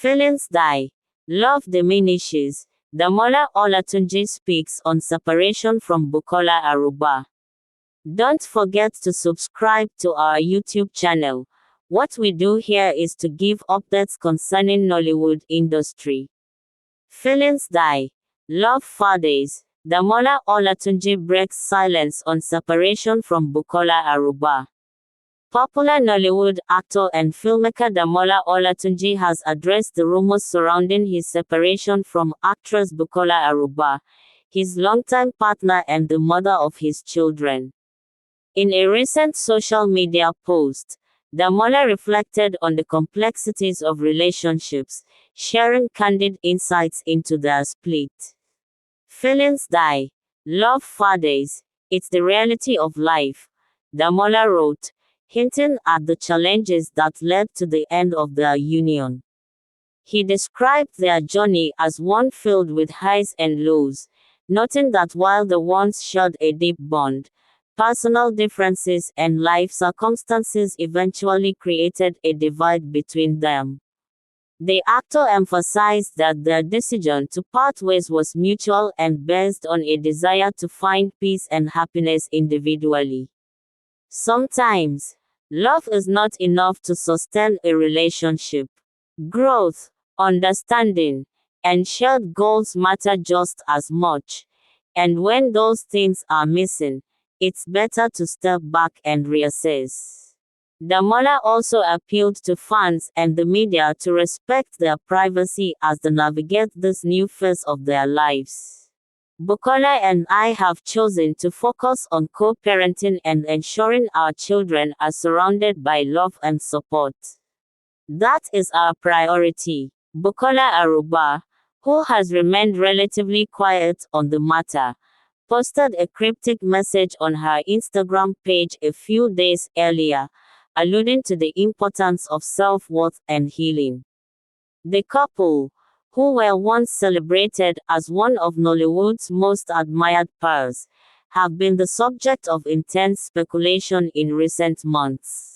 Feelings die. Love diminishes. DAMOLA OLATUNJI speaks on separation from BUKOLA ARUGBA. Don't forget to subscribe to our YouTube channel. What we do here is to give updates concerning Nollywood industry. Feelings die. Love fades. DAMOLA OLATUNJI breaks silence on separation from BUKOLA ARUGBA. Popular Nollywood actor and filmmaker DAMOLA OLATUNJI has addressed the rumors surrounding his separation from actress BUKOLA ARUGBA, his longtime partner and the mother of his children. In a recent social media post, DAMOLA reflected on the complexities of relationships, sharing candid insights into their split. Feelings die. Love fades. It's the reality of life, DAMOLA wrote, hinting at the challenges that led to the end of their union. He described their journey as one filled with highs and lows, noting that while the once shared a deep bond, personal differences and life circumstances eventually created a divide between them. The actor emphasized that their decision to part ways was mutual and based on a desire to find peace and happiness individually. Sometimes, love is not enough to sustain a relationship. Growth, understanding, and shared goals matter just as much. And when those things are missing, it's better to step back and reassess. DAMOLA also appealed to fans and the media to respect their privacy as they navigate this new phase of their lives. BUKOLA and I have chosen to focus on co-parenting and ensuring our children are surrounded by love and support. That is our priority. BUKOLA ARUGBA, who has remained relatively quiet on the matter, posted a cryptic message on her Instagram page a few days earlier, alluding to the importance of self-worth and healing. The couple, who were once celebrated as one of Nollywood's most admired pairs, have been the subject of intense speculation in recent months.